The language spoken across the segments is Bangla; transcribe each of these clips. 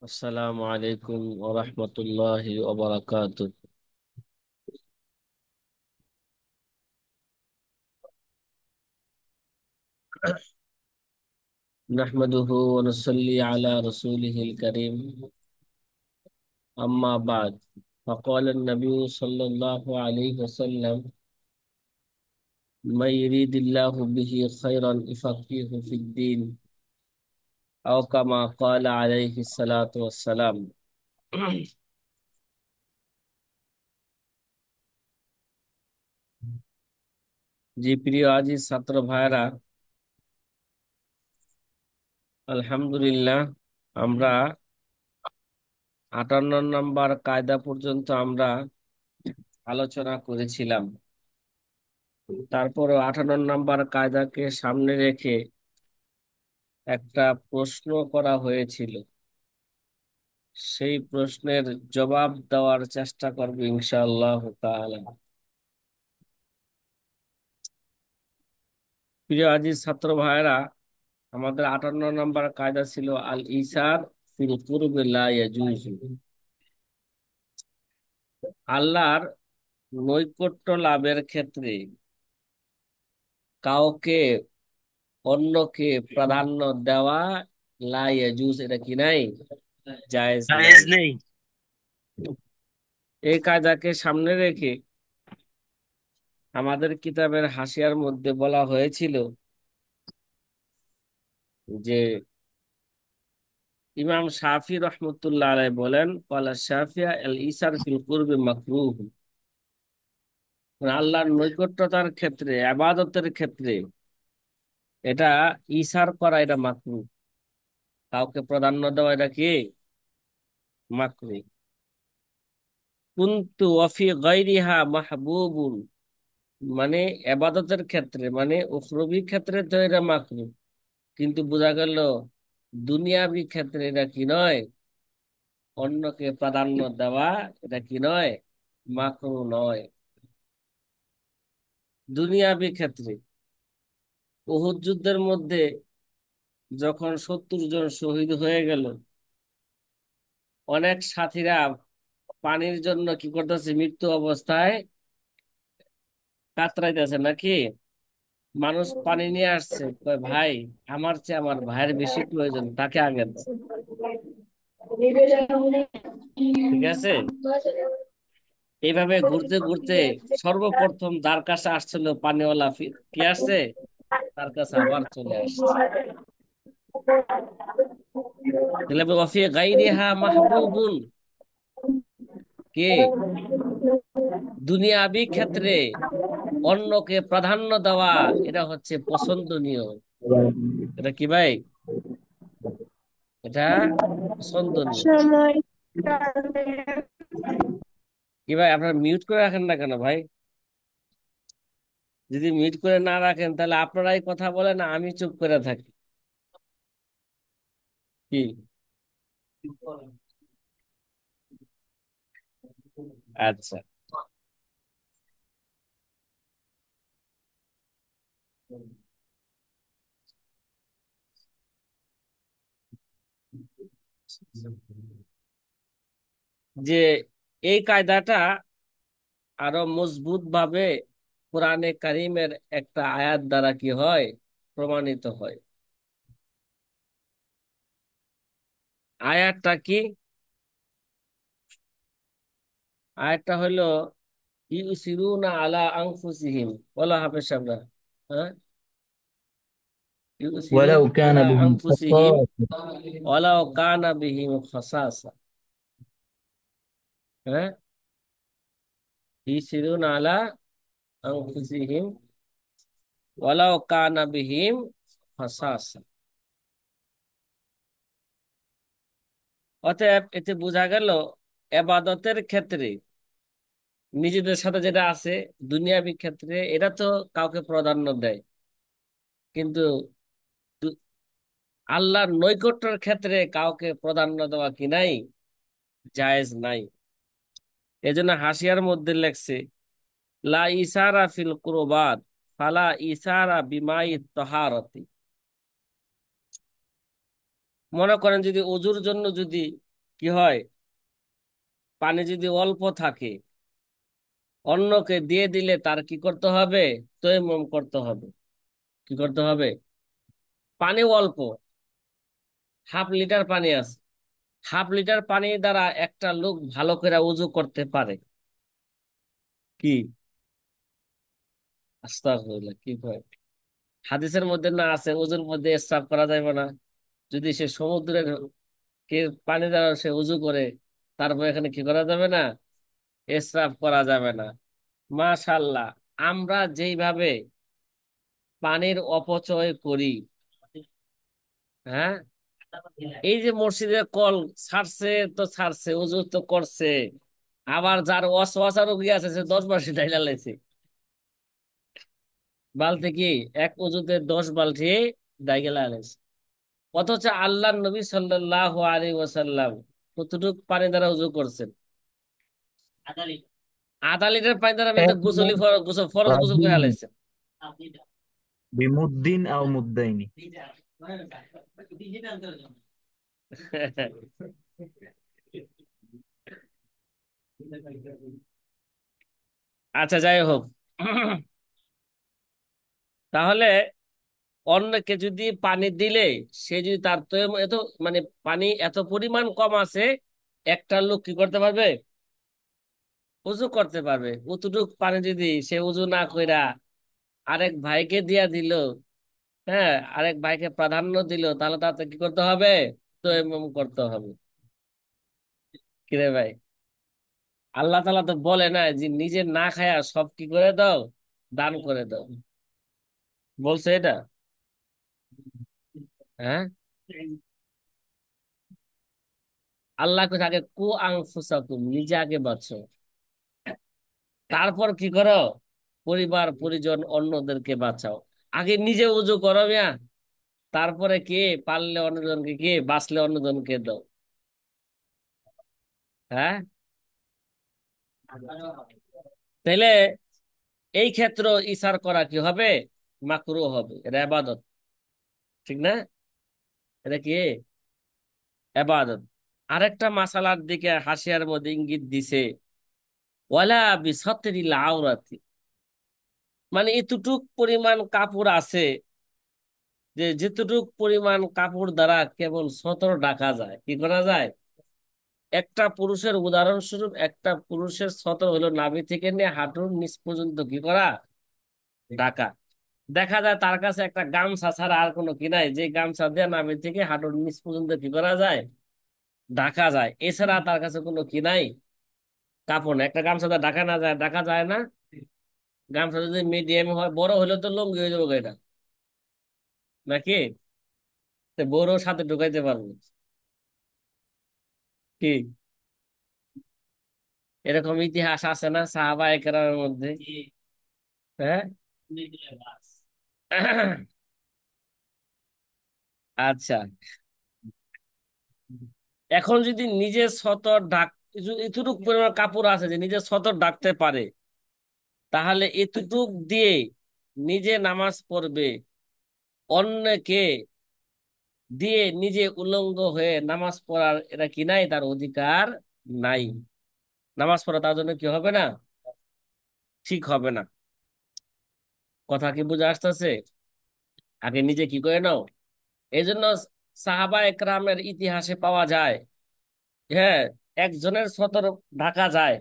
আসসালামু আলাইকুম ওয়া রাহমাতুল্লাহি ওয়া বারাকাতুহু। নাহমাদুহু ওয়া নুসাল্লি আলা রাসূলিহিল কারীম, আম্মা বা'দ। فقال النبي صلى الله عليه وسلم: من يريد الله به خيرا يفقهه في الدين أو كما قال عليه الصلاة والسلام। জি প্রিয় আজি ছাত্র ভাইরা, আলহামদুলিল্লাহ আমরা 58 নম্বর কায়দা পর্যন্ত আমরা আলোচনা করেছিলাম। তারপরে 58 নম্বর কায়দাকে সামনে রেখে একটা প্রশ্ন করা হয়েছিল। সেই প্রশ্নের জবাব দেওয়ার চেষ্টা করবো ইনশাআল্লাহ তাআলা। প্রিয় আজিজ ছাত্র ভাইরা, আমাদের 58 নম্বর কায়দা ছিল আল ইসার ফিল কুরবি লা ইয়াজুজু। আল্লাহর নৈকট্য লাভের ক্ষেত্রে কাউকে অন্যকে প্রাধান্য দেওয়া লা ইয়াজুজ, এটা কি নাই, জায়েজ নাই। জায়েজ নেই। এই কায়দাকে সামনে রেখে আমাদের কিতাবের হাসিয়ার মধ্যে বলা হয়েছিল যে ইমাম শাফি রহমতুল্লাহ আলাইহি বলেন, ক্বালা শাফিয়া আল ইসার ফিল কুরবি মাকরুহ। মানে আল্লাহর নৈকট্যতার ক্ষেত্রে, ইবাদতের ক্ষেত্রে এটা ইসার করা, এটা মাকরুহ। কাউকে প্রাধান্য দেওয়া এটা কি মাকরুহ। কুনতু ওয়াফি গায়রিহা মাহবুবুন, মানে ইবাদতের ক্ষেত্রে, মানে উখরবি ক্ষেত্রে তো এটা মাকরুহ, কিন্তু বোঝা গেল দুনিয়াবি ক্ষেত্রে এটা কি নয়, অন্যকে প্রাধান্য দেওয়া এটা কি নয়, মাকরু নয়। দুনিয়াবি ক্ষেত্রে উহুদ যুদ্ধের মধ্যে যখন 70 জন শহীদ হয়ে গেল, অনেক সাথীরা পানির জন্য কি করতেছে, মৃত্যু অবস্থায় কাতরাইতেছে নাকি, মানুষ পানি নিয়ে আসছে, কয় ভাই আমার চেয়ে আমার ভাইয়ের বেশি প্রয়োজন, তাকে আগে দাও। ঠিক আছে, এইভাবে ঘুরতে ঘুরতে সর্বপ্রথম যার কাছে আসছিল পানিওয়ালা, কে আসছে, তার কাছে আবার চলে আসছে। তাহলে ওয়াফি গাইরিহা মাহবুবুন, কে দুনিয়াবি ক্ষেত্রে অন্যকে প্রাধান্য দেওয়া, এটা হচ্ছে পছন্দনীয়। এটা কি ভাই, এটা পছন্দনীয়। সময় কি ভাই, আপনারা মিউট করে রাখেন না কেন ভাই? যদি মিউট করে না রাখেন তাহলে আপনারাই কথা বলেন, আমি চুপ করে থাকি। কি, আচ্ছা। যে এই কায়দাটা আরো মজবুত ভাবে কোরআনে কারিমের একটা আয়াত দ্বারা কি হয়, প্রমাণিত হয়। আয়াতটা কি? আয়াতটা হলো ইউসিরুনা আলা আনফুসিহিম, বলা হাফেজ সাহেবরা। হ্যাঁ, ইউসিরুনা ولو আলা كان بهم আনফুসিহিম خصاصة. ওয়ালাউ কানা বিহিম খাসাসা। হ্যাঁ, ইউসিরুনা আলা আনফুসিহিম ওয়ালাউ কানা বিহিম খাসাসা। অতএব এতে বোঝা গেল এবাদতের ক্ষেত্রে নিজেদের সাথে যেটা আছে, দুনিয়াবি ক্ষেত্রে এটা তো কাউকে প্রাধান্য দেয়, কিন্তু দু- আল্লাহর নৈকট্যের ক্ষেত্রে কাউকে প্রাধান্য দেওয়া কি নাই, জায়েজ নাই। এজন্য হাসিয়ার মধ্যে লেখছে লা ইসারা ফিল কুরবাত ফালা ইসারা বিমাই তাহারতি। মনে করেন যদি অজুর জন্য যদি কি হয়, পানি যদি অল্প থাকে অন্যকে দিয়ে দিলে তার কি করতে হবে? তৈমুম করতে হবে। কি করতে হবে? পানি অল্প, 1/2 লিটার পানি আছে, 1/2 লিটার পানি দ্বারা একটা লোক ভালো করে উজু করতে পারে কি? আস্তাগফিরুল্লাহ, কি হয়? হাদিসের মধ্যে না আছে উজুর মধ্যে ইসরাফ করা যাবে না? যদি সে সমুদ্রের কে পানি দ্বারা সে উজু করে, তারপর এখানে কি করা যাবে না? ইসরাফ করা যাবে না। মাশাআল্লাহ, আমরা যেইভাবে পানির অপচয় করি, হ্যাঁ, এই যে মসজিদের কল ছাড়ছে, তো ছাড়ছে, উজু তো করছে, আবার যার ওয়াসওয়াসা রোগী আছে সে 10 বালতি ঢাইলা লাইছে। বালতি কি, এক উজুতে 10 বালতি ডাইগেলা লাইছে। অথচ আল্লাহ নবী সাল্লাল্লাহু আলাইহি ওয়াসাল্লাম কতটুকু পানি দ্বারা উজু করছেন? 1/2 লিটার পানি দ্বারা আপনি তো এক গোসলি মুদ গোসল, ফরজ গোসল করে রাহিন হালাইছেন। বিমুদ্দিন আও মুদ্দাইনি। আচ্ছা, যাই হোক, তাহলে অন্যকে যদি পানি দিলে, সে যদি তার তো এত, মানে পানি এত পরিমাণ কম আছে, একটা লোক কি করতে পারবে? উজু করতে পারবে। অতটুক পানি যদি সে উজু না কইরা আরেক ভাইকে দিয়া দিল, হ্যাঁ, আরেক ভাইকে প্রাধান্য দিল, তাহলে তাতে কি করতে হবে? তায়াম্মুম করতে হবে। কিরে ভাই, আল্লাহ তাআলা তো বলে না যে নিজে না খায়া সব কি করে দাও, দান করে দাও? বলছে এটা? হ্যাঁ, আল্লাহ কে আগে কু আনফুসাকুম, নিজে আগে বাঁচো, তারপর কি করো? পরিবার পরিজন অন্যদেরকে বাঁচাও। আগে নিজে উজু করো মিয়া, তারপরে কে পারলে অন্যজনকে, কে বাঁচলে অন্যজনকে দাও। হ্যাঁ, তাইলে এই ক্ষেত্র ইসার করা কি হবে? মাকরু হবে, এটা ইবাদত, ঠিক না? এটা কি ইবাদত? আরেকটা মাসালার দিকে হাসিয়ার মধ্যে ইঙ্গিত দিছে, ওয়ালা বিসাতরিল আওরাতি, মানে এতটুক পরিমাণ কাপড় আছে যে যেতটুক পরিমাণ কাপড় দ্বারা কেবল সতর ঢাকা যায়। কি করা যায়? একটা পুরুষের উদাহরণস্বরূপ, একটা পুরুষের সতর হলো নাভি থেকে নিয়ে হাঁটুর নিচ পর্যন্ত কি করা? ঢাকা। দেখা যায় তার কাছে একটা গামছা ছাড়া আর কোনো কি নাই, যে গামছা দিয়ে নাভি থেকে হাঁটুর নিচ পর্যন্ত কি করা যায়? ঢাকা যায়। এছাড়া তার কাছে কোনো কি নাই, কাপড় না। একটা গামছা দিয়ে ঢাকা না যায়, ঢাকা যায় না। গামছা যদি মিডিয়াম হয়, বড় হলে তো লুঙ্গি হয়ে যাবে এটা, নাকি? তো বড় সাথে ঢুকাইতে পারবো কি? এরকম ইতিহাস আছে না সাহাবা একরামের মধ্যে? হ্যাঁ। আচ্ছা, এখন যদি নিজে সতর ঢাক, এতটুকু পরিমাণ কাপড় আছে যে নিজে সতর ঢাকতে পারে, তাহলে এতটুক দিয়ে নিজে নামাজ পড়বে, অন্যকে দিয়ে নিজে উলঙ্গ হয়ে নামাজ পড়ার এটা কি নাই, তার অধিকার নাই। নামাজ পড়া তার জন্য কি হবে না? ঠিক হবে না। কথা কি বুঝে আসতেছে? আগে নিজে কি করে নাও। এই জন্য সাহাবা একরামের ইতিহাসে পাওয়া যায়, হ্যাঁ, একজনের সতর ঢাকা যায়,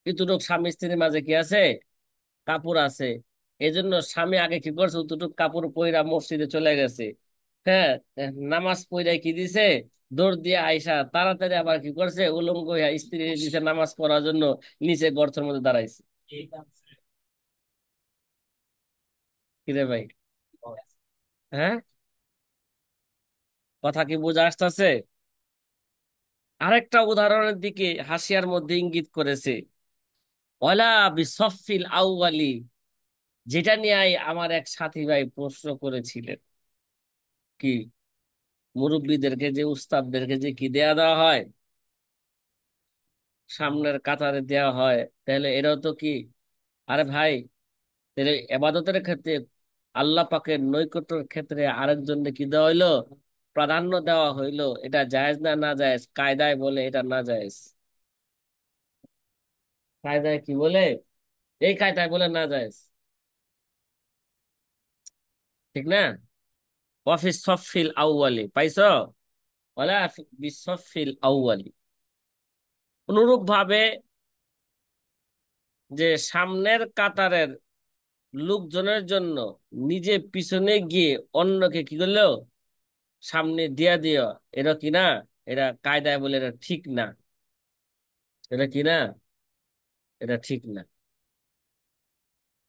এতটুক স্বামী স্ত্রীর মাঝে কি আছে? কাপড় আছে। এই জন্য স্বামী আগে কি করছে, অতটুক কাপড় পইরা মসজিদে চলে গেছে, হ্যাঁ, নামাজ পইরা কি দিছে, দৌড় দিয়ে আইসা তাড়াতাড়ি আবার কি করছে, উলঙ্গ হইয়া স্ত্রী দিছে নামাজ পড়ার জন্য, নিচে গর্তের মধ্যে দাঁড়াইছে। কিরে ভাই, হ্যাঁ, কথা কি বোঝা আসতেছে? আরেকটা উদাহরণের দিকে হাসিয়ার মধ্যে ইঙ্গিত করেছে, ওয়ালা বিসফিল আউয়ালি, যেটা নিয়ে আমার এক সাথী ভাই প্রশ্ন করেছিলেন। কি? মুরব্বীদেরকে যে, উস্তাদদেরকে যে কি দেয়া দেওয়া হয়, সামনের কাতারে দেওয়া হয়, তাহলে এরাও তো কি? আরে ভাই, তাহলে এবাদতের ক্ষেত্রে, আল্লাহ পাকের নৈকট্যের ক্ষেত্রে আরেকজনকে কি দেওয়া হইলো? প্রাধান্য দেওয়া হইলো, এটা জায়েজ না না জায়েজ? কায়দায় বলে এটা না জায়েজ। কায়দায় কি বলে? এই কায়দায় বলে না জায়েজ, ঠিক না? ওয়াফিস সফিল আউয়ালি পাইছো, ওয়ালা বিসফিল আউয়ালি। অনুরূপ ভাবে যে সামনের কাতারের লোকজনের জন্য নিজে পিছনে গিয়ে অন্যকে কি করলো, সামনে দিয়া দিও, এটা কি না? এটা কায়দায় বলে এটা ঠিক না। এটা কি না? এটা ঠিক না।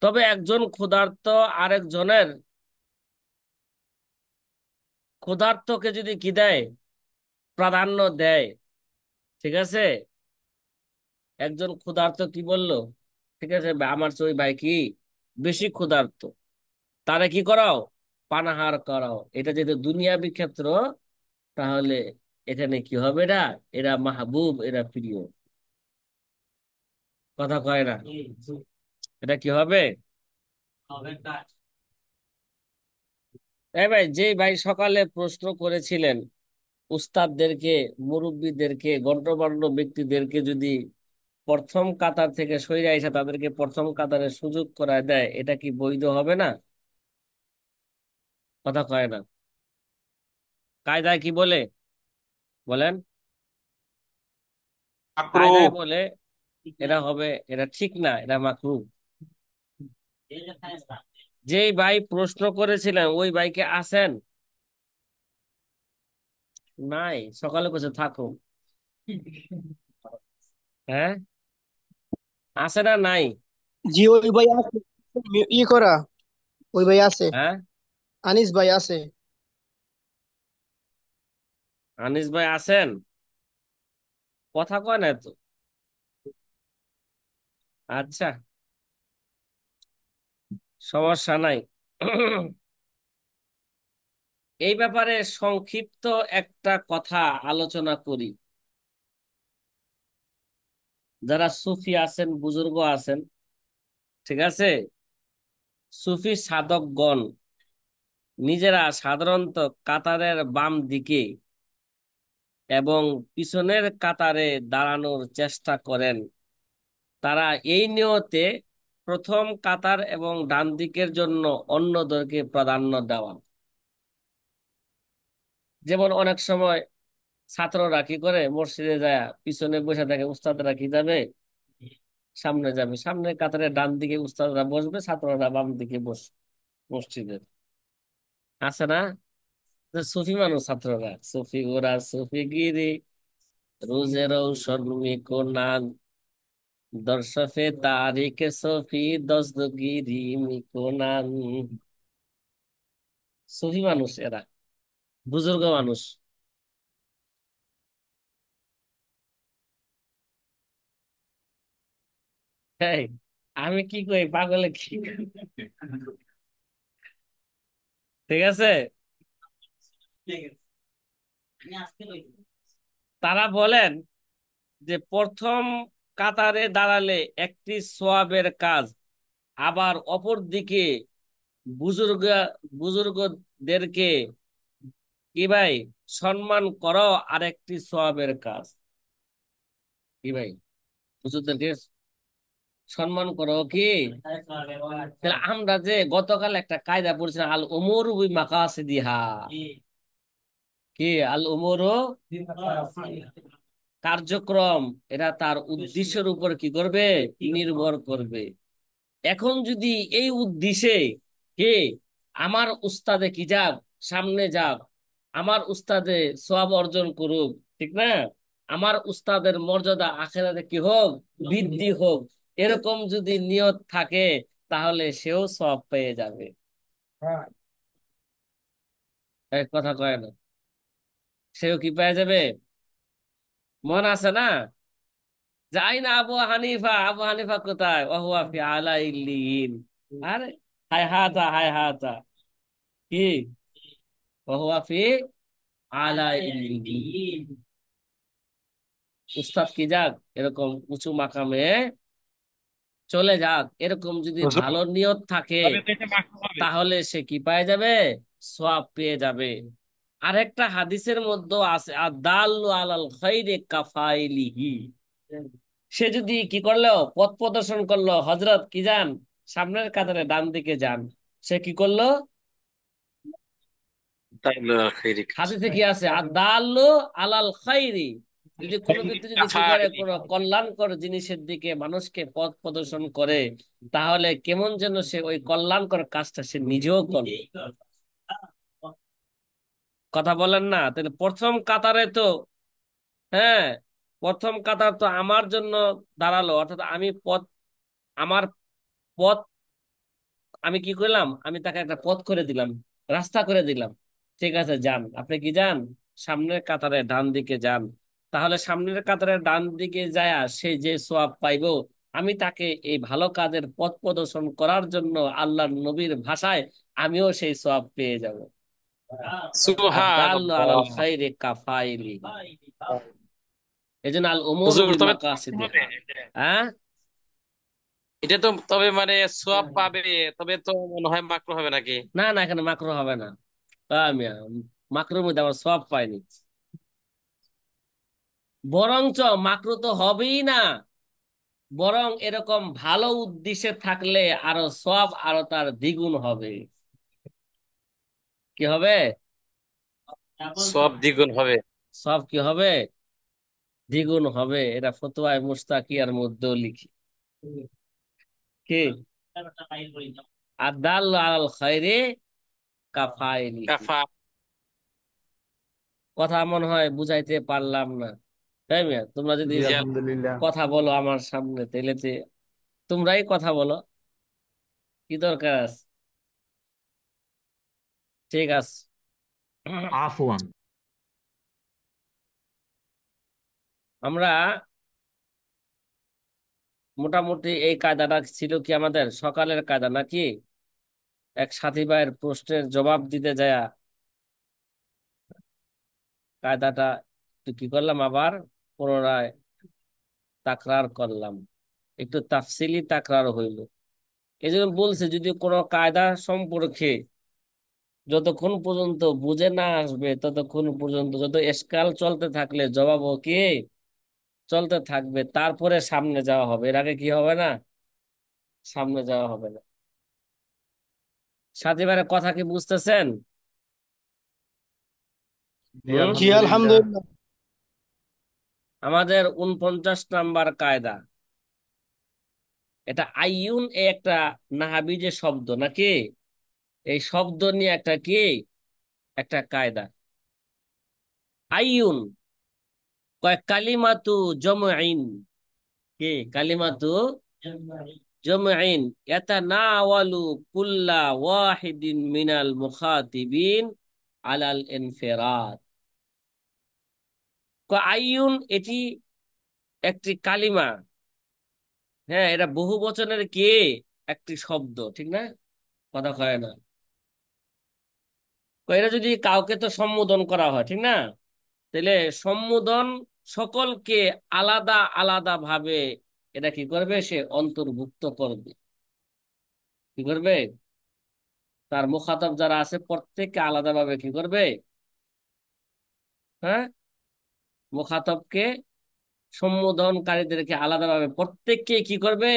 তবে একজন ক্ষুধার্ত আরেকজনের ক্ষুধার্তকে যদি কি দেয়, প্রাধান্য দেয়, ঠিক আছে? একজন ক্ষুধার্ত কি বললো, ঠিক আছে আমার ওই ভাই কি বেশি ক্ষুধার্ত, তারা কি করাও, পানাহার করাও। এটা যেহেতু দুনিয়াবি ক্ষেত্র, তাহলে এখানে কি হবে? এরা এরা মাহবুব, এরা প্রিয়। কথা কয় না? এটা কি হবে? এই ভাই, যে ভাই সকালে প্রশ্ন করেছিলেন উস্তাদদেরকে, মুরব্বিদেরকে, গণ্যমান্য ব্যক্তিদেরকে যদি প্রথম কাতার থেকে সইরে এসে তাদেরকে প্রথম কাতারে সুযোগ করা দেয়, এটা কি বৈধ হবে না? কথা কয় না? কায়দায় কি বলে বলেন? মাকরুহ। কায়দায় বলে এটা হবে, এটা ঠিক না, এটা মাকরুহ। যেই ভাই প্রশ্ন করেছিলেন ওই ভাইকে আছেন? নাই, সকালে কোথায় থাকো? হ্যাঁ, আছে না নাই? জি ওই ভাই আছে, ই করা, ওই ভাই আছে, হ্যাঁ, আনিস ভাই আছে। আনিস ভাই আছেন? কথা কয় না তো। আচ্ছা, সমস্যা নাই। এই ব্যাপারে সংক্ষিপ্ত একটা কথা আলোচনা করি। যারা সুফি আছেন, বুজুর্গ আছেন, ঠিক আছে, সুফি সাধকগণ নিজেরা সাধারণত কাতারের বাম দিকে এবং পিছনের কাতারে দাঁড়ানোর চেষ্টা করেন। তারা এই নিয়তে প্রথম কাতার এবং ডান দিকের জন্য অন্যদেরকে প্রাধান্য দেওয়া। যেমন অনেক সময় ছাত্ররা কি করে, মসজিদে যায় পিছনে বসে থাকে, উস্তাদরা কি যাবে, সামনে যাবে, সামনে কাতারে ডান দিকে উস্তাদরা বসবে, ছাত্ররা বাম দিকে মসজিদের। আছে না? যে সুফি মানুষ ছাত্ররা, সুফি ওরা সুফি গিরি, রোজে রৌশন মিকোনান, দর্শফে তারিখে সফি দস্তগিরি মিকোনান। সুফি মানুষ এরা, বুজুর্গ মানুষ। হ্যাঁ, আমি কি কই পাগলে কি কই? ঠিক আছে, তারা বলেন যে প্রথম কাতারে দাঁড়ালে একটি সোয়াবের কাজ, আবার অপর দিকে বুজুর্গ বুজুর্গদেরকে কি ভাই সম্মান করো, আরেকটি সোয়াবের কাজ। কি ভাই, বুজুর্গদেরকে সম্মান করো কি? তাহলে আমরা যে গতকাল একটা কায়দা পড়ছিলাম, আল উমুর বি মাকাসিদিহা, কি আল উমুর, কার্যক্রম, এটা তার উদ্দেশ্যের উপর কি করবে, নির্ভর করবে। এখন যদি এই উদ্দেশ্যে কে, আমার উস্তাদে কি যাক, সামনে যাক, আমার উস্তাদে সওয়াব অর্জন করুক, ঠিক না, আমার উস্তাদের মর্যাদা আখিরাতে কি হোক, বৃদ্ধি হোক, এরকম যদি নিয়ত থাকে, তাহলে সেও সওয়াব পেয়ে যাবে। এক কথা কয় না? সেও কি পেয়ে যাবে? মন আছে না? যাই না আবু হানিফা, আবু হানিফা কোথায়? ওহুয়া ফি আলা ইল্লিয়িন। আরে হায় হাতা, হায় হাতা, কি ওহুয়া ফি আলা ইল্লিয়িন। উস্তাদ কি যাক এরকম উঁচু মাকামে চলে যাক, এরকম যদি হুজুর, ভালো নিয়ত থাকে, তবে তো এটা মাকরুহ হবে। তাহলে সে কি পেয়ে যাবে, সওয়াব পেয়ে যাবে। আরেকটা হাদিসের মধ্যে আছে আদাল্লু আলাল খাইরি কাফাইলিহি। সে যদি কি করলো, পথ প্রদর্শন করলো, হযরত কি যান, সামনের কাতারে ডান দিকে যান, সে কি করলো? তাইলে খেরি হাদিসে কি আছে? আদাল্লু আলাল খাইরি, যদি কোনো ব্যক্তি যদি কি করে কাফাইলি। কোনো কল্যাণকর জিনিসের দিকে মানুষকে পথ প্রদর্শন করে, তাহলে কেমন যেন সে ওই কল্যাণকর কাজটা সে নিজেও করে। কথা বলেন না? তাহলে প্রথম কাতারে তো, হ্যাঁ, প্রথম কাতার তো আমার জন্য দাঁড়ালো, অর্থাৎ আমি পথ, আমার পথ, আমি কি করলাম, আমি তাকে একটা পথ করে দিলাম, রাস্তা করে দিলাম। ঠিক আছে, যান, আপনি কি যান, সামনের কাতারে ডান দিকে যান। তাহলে সামনের কাতারে ডান দিকে যায় সে যে সওয়াব পাইবো, আমি তাকে এই ভালো কাজের পথ প্রদর্শন করার জন্য আল্লাহর নবীর ভাষায় আমিও সেই সওয়াব পেয়ে যাব। আদাল্লু আলাল সুবহানাল্লাহ। খাইরি কাফাইলি। এই জন্য আল উমুরু হুজুর তবে হবে, বিমাকাসিদিহা। হ্যাঁ, এটা তো তবে মানে সোয়াব পাবে, তবে তো মনে হয় মাকরু হবে নাকি? না না, এখানে মাকরু হবে না। মিয়া, মাকরুর মধ্যে আবার সওয়াব পাইনি। বরঞ্চ মাকরু তো হবেই না, বরং এরকম ভালো উদ্দেশ্যে থাকলে আরো সওয়াব আরো তার দ্বিগুণ হবে। কি হবে? সব দ্বিগুণ হবে। সব কি হবে? দ্বিগুণ হবে। এটা ফতোয়ায়ে মুস্তাকিয়ার মধ্যেও লিখি। কি? আদাল্লু আলাল খায়রি কাফাইলিহি। কাফা। কথা মনে হয় বুঝাইতে পারলাম না, তাই মিয়া? তোমরা যদি জি জি আলহামদুলিল্লাহ। কথা বলো আমার সামনে, তাইলে তোমরাই কথা বলো, কি দরকার আছে? ঠিক আছে। আফওয়ান। আমরা মোটামুটি এই কায়দাটা ছিল কি আমাদের সকালের কায়দা নাকি? এক সাথী ভাইয়ের প্রশ্নের জবাব দিতে যায় কায়দাটা একটু কি করলাম, আবার পুনরায় তাকরার করলাম, একটু তাফসিলি তাকরার হইল। এই জন্য বলছে, যদি কোনো কায়দা সম্পর্কে যতক্ষণ পর্যন্ত বুঝে না আসবে, ততক্ষণ পর্যন্ত, যত এসকাল চলতে থাকলে জবাবও কি চলতে থাকবে, তারপরে সামনে যাওয়া হবে, এর আগে কি হবে না, সামনে যাওয়া হবে না। সাথী ভাইয়ের কথা কি বুঝতেছেন? জি হুম। জি আলহামদুলিল্লাহ। আলহামদুলিল্লাহ। আমাদের 49 নাম্বার কায়দা, এটা আইয়ুন, একটা নাহাবি যে শব্দ নাকি, এই শব্দ নিয়ে একটা কি, একটা কায়দা। আইয়ুন কয় কালিমাতু জমঈন, কি কালিমাতু জমঈন ইয়াতানাওয়ালু কুল্লা ওয়াহিদিন মিনাল মুখাতিবিন আলাল ইনফিরাদ। আইয়ুন এটি একটি কালিমা, হ্যাঁ, এটা বহু বচনের কি একটি শব্দ, ঠিক না? কথা কয় না। এটা যদি কাউকে তো সম্বোধন করা হয়, ঠিক না? তাহলে সম্বোধন সকলকে আলাদা আলাদা ভাবে এটা কি করবে, সে অন্তর্ভুক্ত করবে। কি করবে? তার মুখাতব যারা আছে প্রত্যেককে আলাদা ভাবে কি করবে, হ্যাঁ, মুখাতবকে, সম্বোধনকারীদেরকে আলাদাভাবে প্রত্যেককে কি করবে,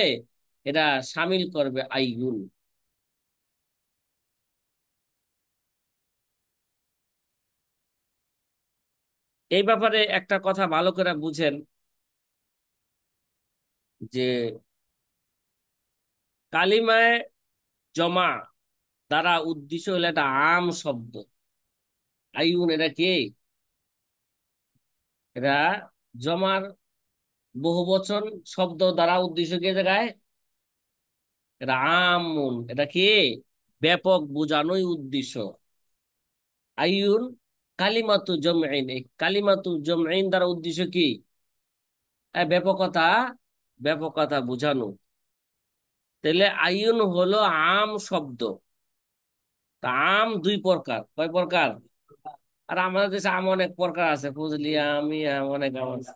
এটা সামিল করবে আইগুন। এই ব্যাপারে একটা কথা ভালো করে বুঝেন, যে কালিমায় জমা দ্বারা উদ্দেশ্য হলো একটা আম শব্দ। আইউন এটা কি? এটা জমার বহু বচন শব্দ দ্বারা উদ্দেশ্য কি জায়গায়, এটা আমুন, এটা কি ব্যাপক বোঝানোই উদ্দেশ্য। আইউন কালিমাতু জমঈন, এই কালিমাতু জমঈন দ্বারা উদ্দেশ্য কি, ব্যাপকতা, ব্যাপকতা বোঝানো। তাহলে আইউন হলো আম শব্দ। তা আম দুই প্রকার, কয় প্রকার? আর আমাদের দেশে আম অনেক প্রকার আছে, ফজলি আম, ই আম, অনেক আম আছে।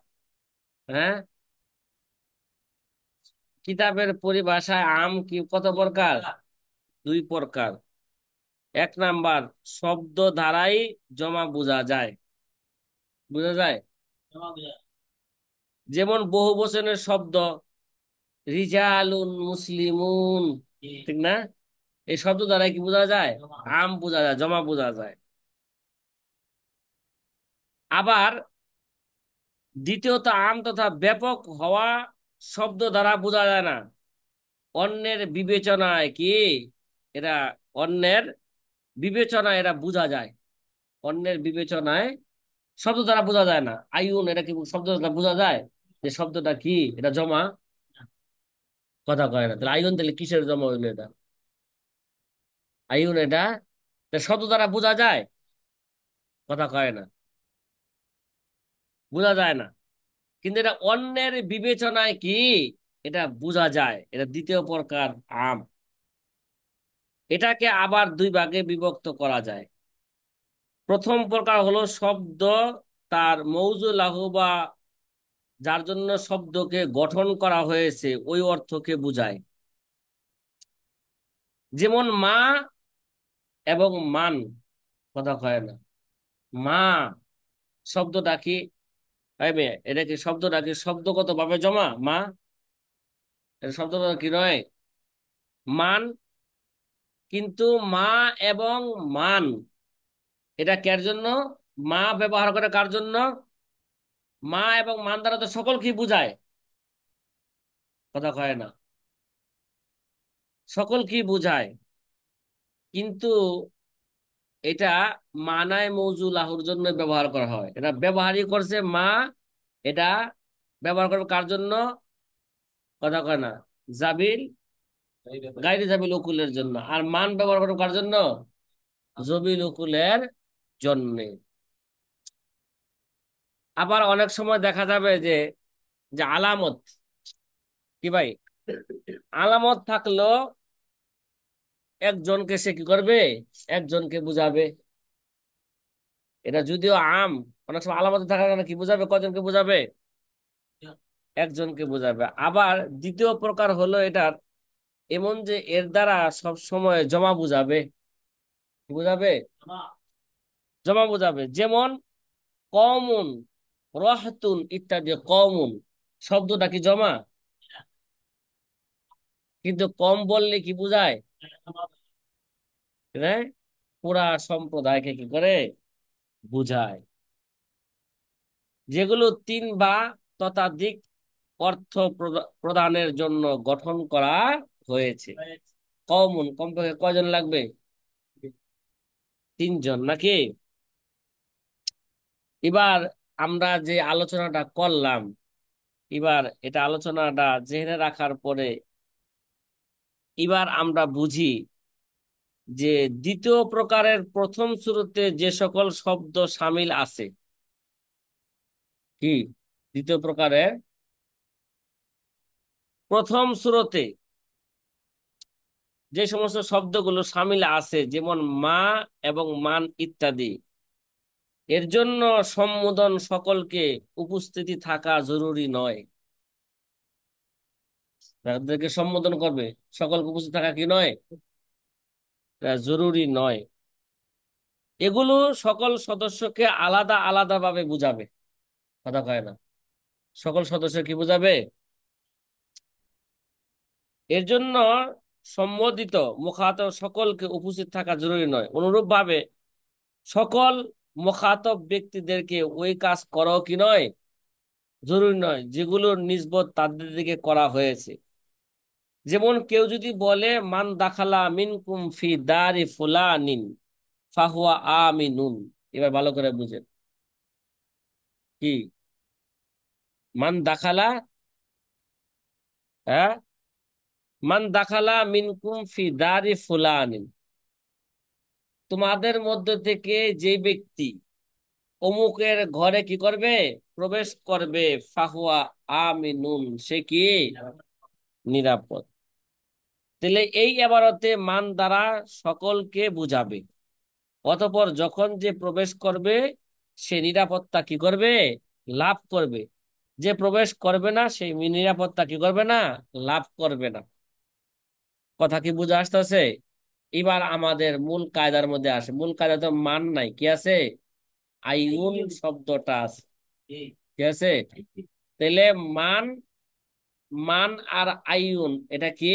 হ্যাঁ, কিতাবের পরিভাষায় আম কি কত প্রকার? দুই প্রকার। এক নাম্বার, শব্দ দ্বারাই জমা বোঝা যায়। বোঝা যায়, যেমন বহু বচনের শব্দ রিজালুন মুসলিমুন, ঠিক না? এই শব্দ দ্বারা কি বোঝা যায়? আম বোঝা যায়, জমা বোঝা যায়। আবার দ্বিতীয়ত, আম তথা ব্যাপক হওয়া শব্দ দ্বারা বোঝা যায় না। অন্যের বিবেচনায় কি এরা, অন্যের বিবেচনায় এরা বোঝা যায়। অন্যের বিবেচনায় শব্দ দ্বারা বোঝা যায় না। আইউন, এটা কি শব্দ দ্বারা বোঝা যায় যে শব্দটা কি? এটা জমা। কথা কয় না, তাহলে আইউন তাহলে কিসের জমা হইলো এটা? আইউন এটা শব্দ দ্বারা বোঝা যায়? কথা কয় না, বোঝা যায় না। কিন্তু এটা অন্যের বিবেচনায় কি এটা বোঝা যায়। এটা দ্বিতীয় প্রকার আম। এটাকে আবার দুই ভাগে বিভক্ত করা যায়। প্রথম প্রকার হলো শব্দ তার মৌজু লাহু বা যার জন্য শব্দকে গঠন করা হয়েছে ওই অর্থকে বুঝায়। যেমন মা এবং মান। কথা কয় না, মা শব্দটা কি? এই মেয়ে, এটা কি শব্দটা কি শব্দগত ভাবে জমা মা? এটা শব্দগত কি নয়, মান। কিন্তু মা এবং মান এটা কার জন্য? মা ব্যবহার করে কার জন্য? মা এবং মান দ্বারা তো সকল কি বুঝায়। কথা কয় না, সকল কি বুঝায়। কিন্তু এটা মানায় মৌজু লাহুর জন্য ব্যবহার করা হয়। এটা ব্যবহারই করছে মা। এটা ব্যবহার করবে কার জন্য? কথা কয় না, জাবিল গাইরে জাবিল উকুলের জন্য। আর মান ব্যবহার করবে কার জন্য? জবিল উকুলের জন্য। আবার অনেক সময় দেখা যাবে যে যে আলামত কি ভাই, আলামত থাকলো একজনকে সে কি করবে? একজনকে বুঝাবে। এটা যদিও আম, অনেক সময় আলামত থাকার কারণে কি বুঝাবে? কজনকে বুঝাবে? একজনকে বুঝাবে। আবার দ্বিতীয় প্রকার হলো এটার এমন যে এর দ্বারা সব সময় জমা বুঝাবে। কি বুঝাবে? জমা বুঝাবে। যেমন কওমুন, রহতুন ইত্যাদি। কওমুন শব্দটা কি জমা? কিন্তু কম বললে কি বুঝায়? হ্যাঁ, পুরা সম্প্রদায়কে কি করে বুঝায়। যেগুলো তিন বা ততোধিক অর্থ প্রদানের জন্য গঠন করা হয়েছে। কওমুন কমপক্ষে কয়জন লাগবে? তিনজন নাকি? এবার আমরা যে আলোচনাটা করলাম, এবার এটা আলোচনাটা জেনে রাখার পরে এবার আমরা বুঝি যে দ্বিতীয় প্রকারের প্রথম শুরুতে যে সকল শব্দ শামিল আছে। কি? দ্বিতীয় প্রকারের প্রথম শুরুতে যে সমস্ত শব্দগুলো শামিল আছে, যেমন মা এবং মান ইত্যাদি, এর জন্য সম্বোধন সকলকে উপস্থিতি থাকা জরুরি নয়। তাদেরকে সম্বোধন করবে, সকলকে উপস্থিত থাকা কি নয়? এটা জরুরি নয়। এগুলো সকল সদস্যকে আলাদা আলাদা ভাবে বুঝাবে। কথা কয় না, সকল সদস্য কি বুঝাবে? এর জন্য সম্বোধিত মুখাতব সকলকে উপস্থিত থাকা জরুরি নয়। অনুরূপ ভাবে সকল মুখাতব ব্যক্তিদেরকে ওই কাজ করো কি নয়, জরুরি নয় যেগুলোর নিসবত তাদের দিকে করা হয়েছে। যেমন কেউ যদি বলে মান দাখালা মিনকুম ফি দারি ফুলানিন ফাহুয়া আমিনুন। এবার ভালো করে বুঝেন কি মান দাখালা। হ্যাঁ, মান দাখালা মিনকুম ফি দারি ফুলানিন, তোমাদের মধ্য থেকে যে ব্যক্তি অমুকের ঘরে কি করবে? প্রবেশ করবে। ফাহুয়া আমিনুন, সে কি? নিরাপদ। তাহলে এই এবারতে মান দ্বারা সকলকে বুঝাবে। অতঃপর যখন যে প্রবেশ করবে সে নিরাপত্তা কি করবে? লাভ করবে। যে প্রবেশ করবে না সেই নিরাপত্তা কি করবে না? লাভ করবে না। কথা কি বুঝে আসতেছে? এবার আমাদের মূল কায়দার মধ্যে আসে। মূল কায়দা তো মান নাই, কি আছে? আইউন শব্দটা আছে, ঠিক আছে? তাহলে মান, মান আর আইউন এটা কি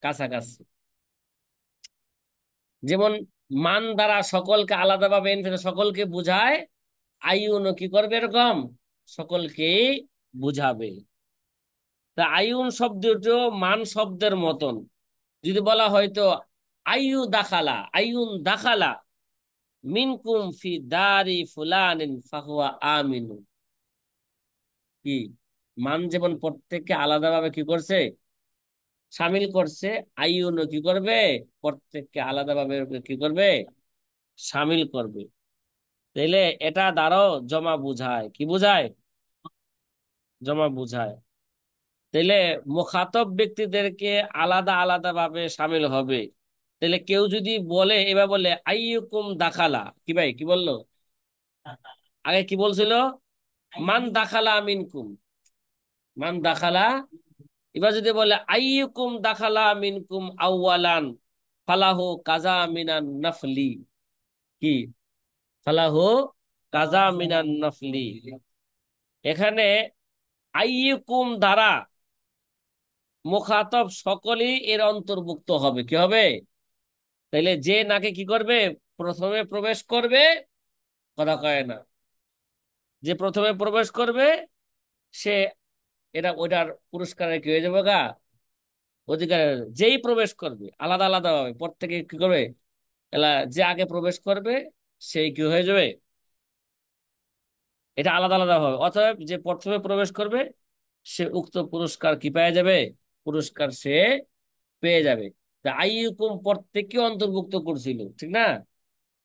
কাছাকাছি। যেমন মান দ্বারা সকলকে আলাদাভাবে সকলকে বুঝায়, আইউনও কি করবে এরকম সকলকেই বুঝাবে। তা আইউন শব্দটিও মান শব্দের মতন। যদি বলা হয়তো আইয়ু দাখালা, আইউন দাখালা মিনকুম ফি দারি ফুলানিন ফাহুয়া আমিনু, কি মান যেমন প্রত্যেককে আলাদাভাবে কি করছে, শামিল করছে, আইউনও কি করবে প্রত্যেককে আলাদাভাবে কি করবে, শামিল করবে। তাইলে এটা দ্বারাও জমা বুঝায়, কি বুঝায়? জমা বুঝায়। তাইলে মুখাতব ব্যক্তিদেরকে আলাদা আলাদা ভাবে শামিল হবে। তাহলে কেউ যদি বলে, এবার বলে আইয়ুকুম দাখালা, কি ভাই কি বললো? আগে কি বলছিল? মান দাখালা মিনকুম, মান দাখালা। এবার যদি বলে আইয়ুকুম দাখালা মিনকুম আউয়ালান ফালাহু কাজা মিনান নাফলি, কি ফালাহু কাজা মিনান নাফলি। এখানে আইয়ুকুম দ্বারা মুখাতব সকলেই এর অন্তর্ভুক্ত হবে, কি হবে? তাইলে যে নাকে কি করবে, প্রথমে প্রবেশ করবে, কথা কয় না, যে প্রথমে প্রবেশ করবে সে এটা ওইটার পুরস্কারে কি হয়ে যাবে গা, অধিকার। যেই প্রবেশ করবে আলাদা আলাদা ভাবে প্রত্যেকে কি করবে, এলা যে আগে প্রবেশ করবে সেই কি হয়ে যাবে, এটা আলাদা আলাদা হবে। অতএব যে প্রথমে প্রবেশ করবে সে উক্ত পুরস্কার কি পেয়ে যাবে, পুরস্কার সে পেয়ে যাবে। তা আইয়ুকুম প্রত্যেককে অন্তর্ভুক্ত করছিল, ঠিক না?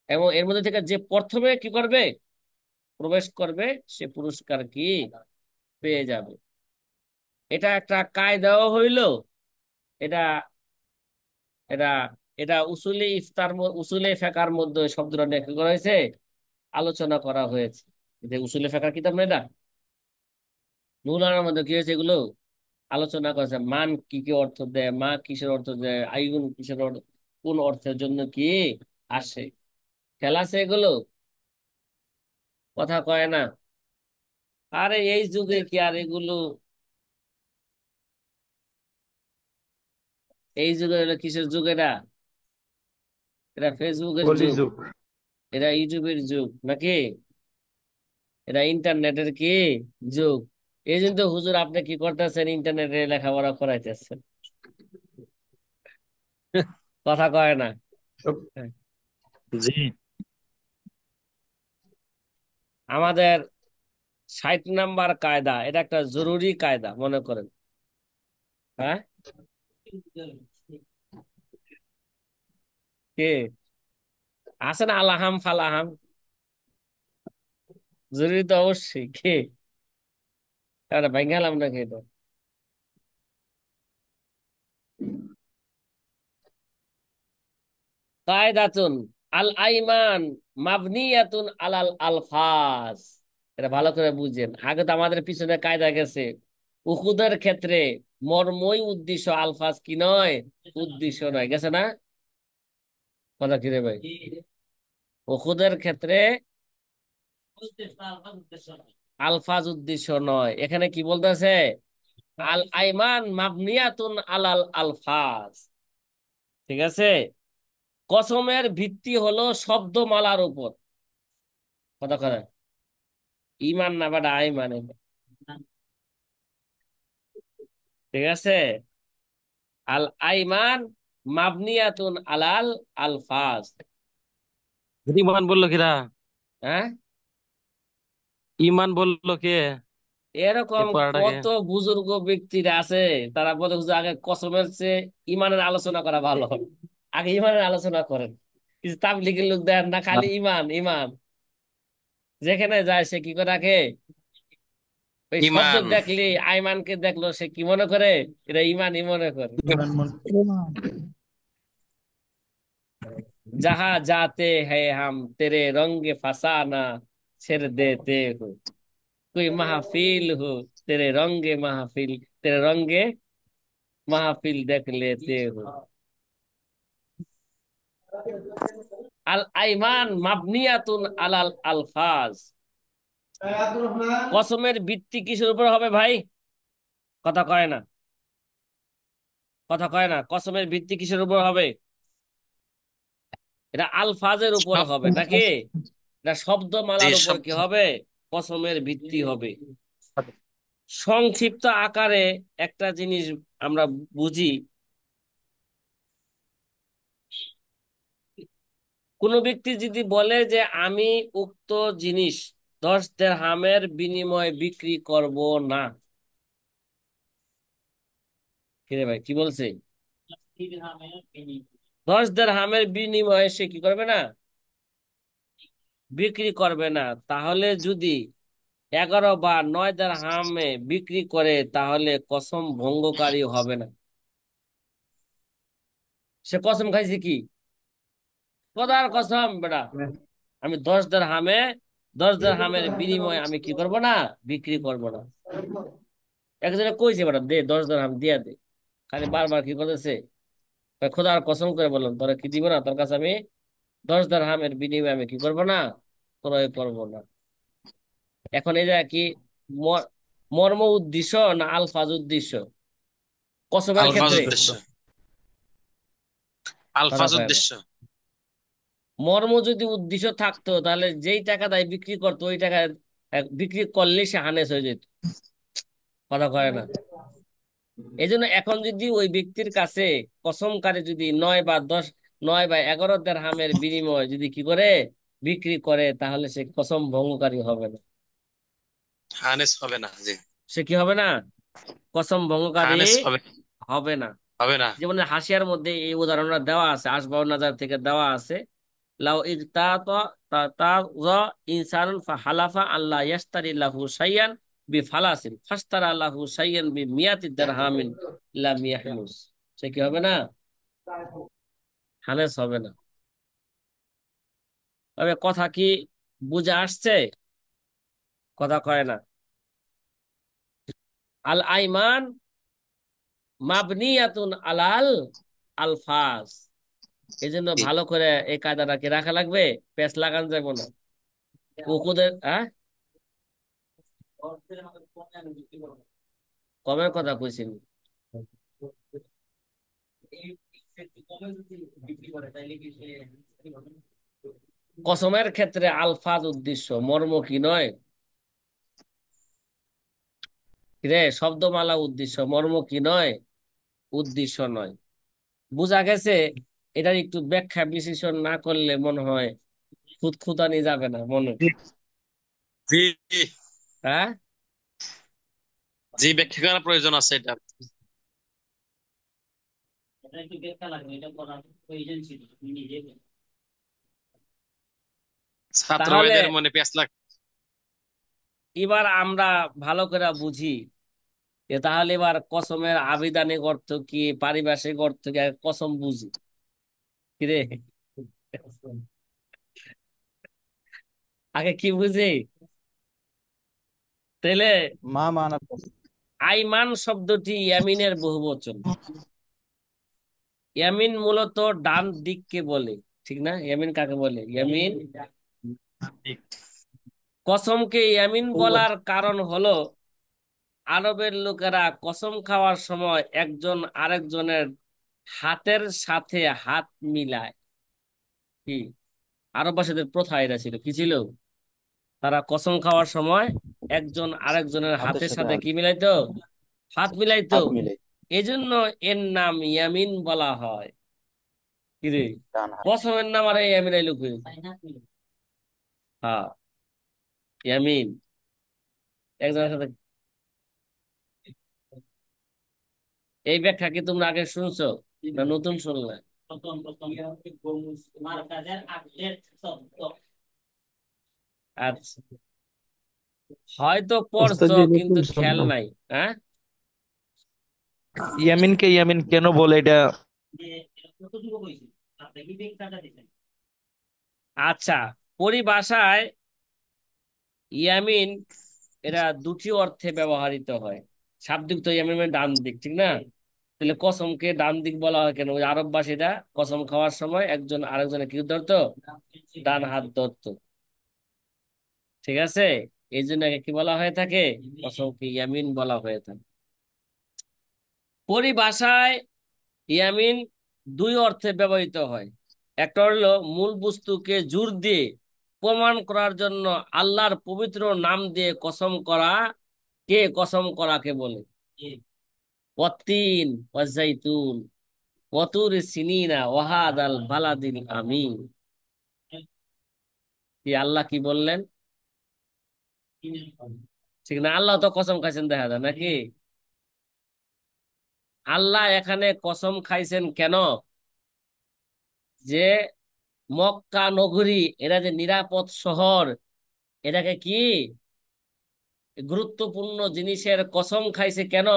এবং এর মধ্যে থেকে যে প্রথমে কি করবে, প্রবেশ করবে, সে পুরস্কার কি পেয়ে যাবে। এটা একটা কায়দাও হইল। এটা এটা এটা উসুলি ইফতার উসুলে ফেকার মধ্যে শব্দটা নিয়ে কি করা হয়েছে, আলোচনা করা হয়েছে। যে উসুলে ফেকার কিতাব না এটা, মৌলানার মধ্যে কি হয়েছে, এগুলো আলোচনা করেছে। মান কি কি অর্থ দেয়, মা কিসের অর্থ দেয়, আইগুন কিসের অর্থ, কোন অর্থের জন্য কি আসে, খেলা আছে এগুলো, কথা কয় না। আরে এই যুগে কি আর এগুলো, এই যুগে হলো কিসের যুগ এটা? এটা ফেসবুকের যুগ, কলিযুগ। এটা ইউটিউবের যুগ নাকি? এটা ইন্টারনেটের কি যুগ? এই জন্য তো হুজুর আপনি কি করতেছেন, ইন্টারনেটে লেখাপড়া করাইতেছেন, কথা কয় না। হ্যাঁ। জি। আমাদের 60 নাম্বার কায়দা, এটা একটা জরুরি কায়দা মনে করেন। হ্যাঁ, কে আছে না আলাহাম ফালাহাম, জরুরি তো অবশ্যই। কে এটা ভাঙ্গালাম নাকি এটা? কায়দাতুন আল আইমান মাবনিয়াতুন আলাল আলফাজ। এটা ভালো করে বুঝেন, আগে তো আমাদের পিছনে কায়দা গেছে। উহুদের ক্ষেত্রে মর্মই উদ্দেশ্য, আলফাজ কি নয়, উদ্দেশ্য নয়, গেছে না? কথা কি রে ভাই? উহুদের ক্ষেত্রে আলফাজ উদ্দেশ্য নয়, এখানে কি বলতেছে, আল আইমান মাবনিয়াতুন আলাল আলফাজ, ঠিক আছে? কসমের ভিত্তি হলো শব্দমালার উপর, কথা কথা, ইমান না বাটা আইমান, ঠিক আছে? আল আইমান মাবনিয়াতুন আলাল আলফাজ। ইমান বললো কিরা? হ্যাঁ, ইমান বললো কে এই এরকম পড়াটাকে? কত বুজুর্গ ব্যক্তিরা আছে, তারা বলে হুজুর আগে কসমের চেয়ে ইমানের আলোচনা করা ভালো, আগে ইমানের আলোচনা করেন। কিছু তাবলিগের লোক দেন না, খালি ইমান ইমান, যেখানে যায় সে কি করে রাখে, ওই শব্দ ইমান। দেখলে, আইমানকে দেখলো সে কি মনে করে, এটা ইমানই মনে করে। जहां जाते हैं हम तेरे रंग फसाना छेड़ देते हो, कोई महफिल हो तेरे रंगे महफिल, तेरे रंगे महफिल देख लेते हो। আল আইমান মাবনিয়াতুন আলাল আলফাজ। কসমের ভিত্তি কিসের উপর হবে ভাই? কথা কয় না, কথা কয় না। কসমের ভিত্তি কিসের উপর হবে? এটা আলফাজের উপর সব। হবে নাকি? এটা জি শব্দমালার উপর সব। কি হবে? কসমের ভিত্তি হবে। সংক্ষিপ্ত আকারে একটা জিনিস আমরা বুঝি। কোনো ব্যক্তি যদি বলে যে আমি উক্ত জিনিস 10 দিরহামের বিনিময়ে বিক্রি করব না। কিরে ভাই কি বলছে? 10 দিরহামের বিনিময়ে সে কি করবে না? বিক্রি করবে না। তাহলে যদি 11 বা 9 দিরহামে বিক্রি করে তাহলে কসম ভঙ্গকারী হবে না। সে কসম খাইছে কি? খোদার কসম বেটা, আমি 10 দিরহামে 10 দিরহামের বিনিময়ে আমি কি করব না? বিক্রি করব না। একজনে কইছে বেটা দে 10 দিরহাম দিয়া দে, খালি বারবার কি করতেছে? কয়, খোদার কসম করে বললাম তোরা কি দিব না, তোর কাছে আমি 10 দিরহামের বিনিময়ে আমি কি করব না? ক্রয় করব না। এখন এই যে কি ম- মর্ম উদ্দেশ্য না আলফাজ উদ্দেশ্য কসমের আলফাজ ক্ষেত্রে? উদ্দেশ্য। কথা আলফাজ কয় না। উদ্দেশ্য। মর্ম যদি উদ্দেশ্য থাকতো তাহলে যেই টাকা দেয় বিক্রি করতো ওই টাকা বিক্রি করলে সে হানেস হয়ে যেত। কথা কয় না। এই জন্য এখন যদি ওই ব্যক্তির কাছে কসমকারী যদি 9 বা 10, 9 বা 11 দিরহামের বিনিময়ে যদি কি করে বিক্রি করে তাহলে সে কসম ভঙ্গকারী হবে না। হানেস হবে না। জি। সে কি হবে না? কসম ভঙ্গকারী হানেস হবে। হবে না। হবে না। যেমন হাসিয়ার মধ্যে এই উদাহরণটা দেওয়া আছে, আসবাউন নাজার থেকে দেওয়া আছে। লাউ ইগতাতা তাতাযা ইনসানুন ফাহালাফা আল্লা ইয়াশতারি লাহু শাইয়ান বিফালাসিন ফাশতারা লাহু শাইয়ান বিমিয়াতি দিরহামিন লাম ইয়াহনুস। সে কি হবে না? হানেস হবে না। তবে কথা কি বুঝে আসছে? কথা কয় না। আল আইমান মাবনিয়াতুন আলাল আলফাজ। এই জন্য জি। ভালো করে এই কায়দাটাকে রাখা লাগবে। পেঁচ লাগান যাবে না। উকুদের কবের কথা কইছেন? কসমের ক্ষেত্রে আলফাজ উদ্দেশ্য, মর্ম কি নয়? রে শব্দমালা উদ্দেশ্য, মর্ম কি নয়? উদ্দেশ্য নয়। বুঝা গেছে? এটার একটু ব্যাখ্যা বিশ্লেষণ না করলে মনে হয় খুঁতখুঁতানি যাবে না মনে। জি। জি। হ্যাঁ। জি, ব্যাখ্যা করার প্রয়োজন আছে এটা। ছাত্র তাহলে ভাইদের মনে পেঁচ লাগ। এবার আমরা ভালো করে বুঝি যে তাহলে এবার কসমের আবিধানিক অর্থ কি, পারিভাষিক অর্থ কি, আগে কসম বুঝি। কিরে আগে কি বুঝি তাইলে? মা মানা আইমান শব্দটি ইয়ামিনের বহুবচন। ইয়ামিন মূলত ডান দিককে বলে, ঠিক না? ইয়ামিন কাকে বলে? ইয়ামিন। কসমকে ইয়ামিন বলার কারণ হলো আরবের লোকেরা কসম খাওয়ার সময় একজন আরেকজনের হাতের সাথে হাত মিলায়। কি আরববাসীদের প্রথা এটা ছিল, কি ছিল? তারা কসম খাওয়ার সময় একজন আরেকজনের হাতের হাতের সাথে সাথে হাত কি মিলাইতো? হাত মিলাইতো। হাত মিলে এজন্য এর নাম ইয়ামিন বলা হয়। কি রে, ডান হাত। কসমের নাম আর ইয়ামিন আইলো কই? হ্যাঁ, ইয়ামিন একজনের সাথে। এই ব্যাখ্যা কি তোমরা আগে শুনছো না নতুন শুনলে? আচ্ছা, হয়তো ওস্তাদ পড়ছো জি কিন্তু নতুন খেয়াল শব্দ। নাই। হ্যাঁ। ইয়ামিনকে ইয়ামিন কেন বলে এটা? আচ্ছা, পরিভাষায় ইয়ামিন এরা দুটি অর্থে ব্যবহৃত হয়। শাব্দিক তো ইয়ামিন মানে ডান দিক, ঠিক না? তাহলে কসমকে ডান দিক বলা হয় কেন? ওই আরববাসীরা কসম খাওয়ার সময় একজন আরেকজনে কি ধরতো? ডান হাত ধরতো। ঠিক আছে, এই জন্য একে কি বলা হয়ে থাকে? কসমকে ইয়ামিন বলা হয়ে থাকে। পরিভাষায় ইয়ামিন দুই অর্থে ব্যবহৃত হয়। একটা হলো মূল বস্তুকে জোর দিয়ে প্রমাণ করার জন্য আল্লাহর পবিত্র নাম দিয়ে কসম করা, কে কসম করাকে বলে। ওয়াত্তিন ওয়াজাইতুন ওয়াতুর সিনিনা ওয়াহাদাল বালাদিল আমিন। কি আল্লাহ কি বললেন? ঠিক না? আল্লাহ তো কসম খাইছেন, দেখা যায় নাকি? আল্লাহ এখানে কসম খাইছেন কেন? যে মক্কা নগরী, এরা যে নিরাপদ শহর, এটাকে কি গুরুত্বপূর্ণ জিনিসের কসম খাইছে কেন?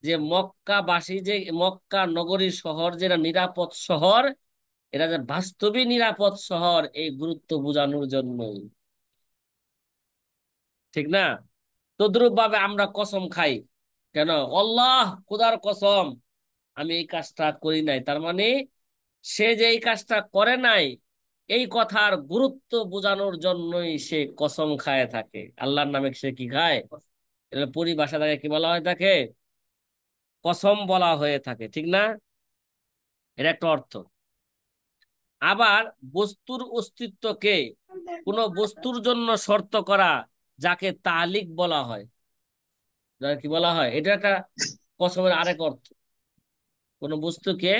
যে মক্কাবাসী, যে মক্কা নগরী শহর যেটা নিরাপদ শহর, এরা যে বাস্তবিক নিরাপদ শহর, এই গুরুত্ব বোঝানোর জন্যই। ঠিক না? তদ্রুপ ভাবে আমরা কসম খাই কেন? আল্লাহ খোদার কসম, আমি এই কাজটা করি নাই, তার মানে সে যে এই কাজটা করে নাই, এই কথার গুরুত্ব বোঝানোর জন্যই সে কসম খায় থাকে। আল্লাহর নামে সে কি খায়? এটা পরিভাষা তাকে কি বলা হয় থাকে? কসম বলা হয়ে থাকে। ঠিক না? এর একটা অর্থ। আবার বস্তুর অস্তিত্বকে কোন বস্তুর জন্য শর্ত করা, যাকে তালিক বলা হয়। যাকে কি বলা হয়? এটা একটা কসমের আরেক অর্থ। কোন বস্তুকে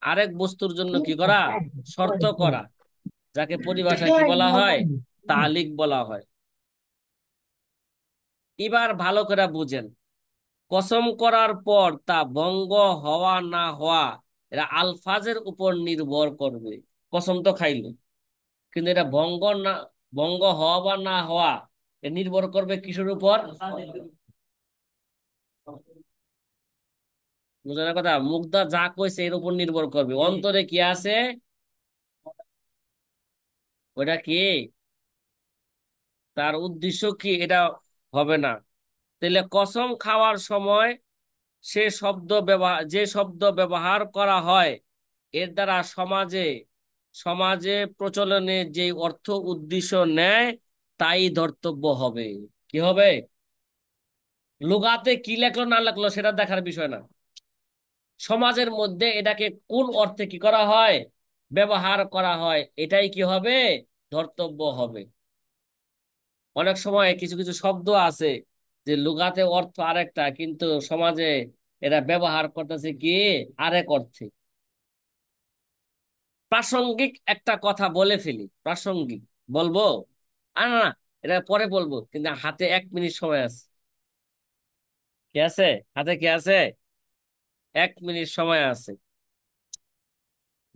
আরেক বস্তুর জন্য কি করা? শর্ত করা, যাকে পরিভাষায় কি বলা হয়? তালিক বলা হয়। এবার ভালো করে বুঝেন, কসম করার পর তা ভঙ্গ হওয়া না হওয়া, এরা আলফাজের উপর নির্ভর করবে। কসম তো খাইল, কিন্তু এটা ভঙ্গ না, ভঙ্গ হওয়া বা না হওয়া, এ নির্ভর করবে কিসের উপর? বুঝানোর কথা, মুগ্ধা যা কইছে এর উপর নির্ভর করবে। অন্তরে কি আছে ওটা কি, তার উদ্দেশ্য কি, এটা হবে না। তাহলে কসম খাওয়ার সময় যে শব্দ ব্যবহার করা হয়, এর দ্বারা সমাজে সমাজে প্রচলনে যে অর্থ উদ্দেশ্য নেয়, তাই ধর্তব্য হবে। কি হবে? লুগাতে কি লেখলো না লেখলো সেটা দেখার বিষয় না। সমাজের মধ্যে এটাকে কোন অর্থে কি করা হয়, ব্যবহার করা হয়, এটাই কি হবে? ধর্তব্য হবে। অনেক সময় কিছু কিছু শব্দ আছে যে লুগাতে অর্থ আরেকটা, কিন্তু সমাজে এরা ব্যবহার করতেছে কি আরেক অর্থে। প্রাসঙ্গিক একটা কথা বলে ফেলি, প্রাসঙ্গিক বলবো। না না, এটা পরে বলবো, কিন্তু হাতে 1 মিনিট সময় আছে। কি আছে হাতে? কি আছে? 1 মিনিট সময় আছে।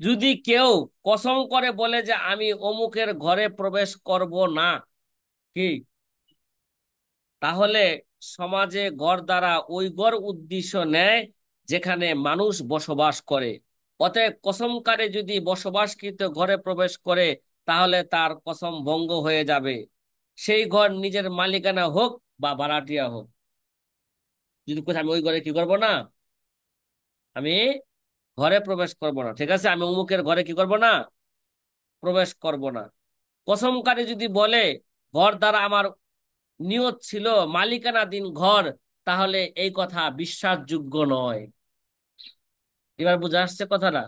যদি কেউ কসম করে বলে যে আমি অমুকের ঘরে প্রবেশ করব না, কি, তাহলে সমাজে ঘর দ্বারা ওই ঘর উদ্দেশ্য নেয় যেখানে মানুষ বসবাস করে। অতএব কসমকারী যদি বসবাসকৃত ঘরে প্রবেশ করে, তাহলে তার কসম ভঙ্গ হয়ে যাবে, সেই ঘর নিজের মালিকানা হোক বা ভাড়াটিয়া হোক। যদি কোথায় আমি ওই ঘরে কি করব না, আমি ঘরে প্রবেশ করব না, ঠিক আছে, আমি অমুকের ঘরে কি করব না, প্রবেশ করব না। কসমকারী যদি বলে ঘর দ্বারা আমার নিয়ত ছিল মালিকানাধীন ঘর, তাহলে এই কথা বিশ্বাসযোগ্য নয়। এবার বুঝে আসছে কথাটা?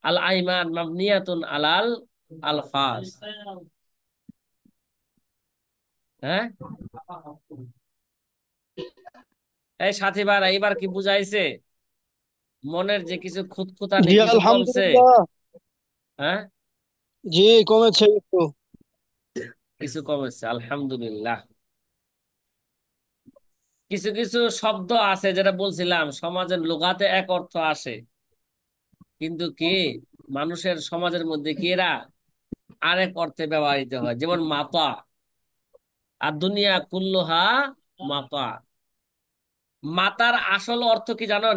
আল আইমান মাবনিয়াতুন আলাল আলফাজ। হ্যাঁ, এই সাথী ভাইরা, এবার কি বুঝাইছে? মনের যে কিছু খুঁতখুঁতানি জি কিছু কমছে? আলহামদুলিল্লাহ। হ্যাঁ, জি কমেছে একটু। কিছু কমেছে, আলহামদুলিল্লাহ। কিছু কিছু শব্দ আছে যেটা বলছিলাম সমাজের লুগাতে এক অর্থ আসে, কিন্তু কি মানুষের সমাজের মধ্যে কি এরা আরেক অর্থে ব্যবহৃত হয়। যেমন মাতা, আর দুনিয়া কুল্লুহা মাতা। মাতার আসল অর্থ কি জানো?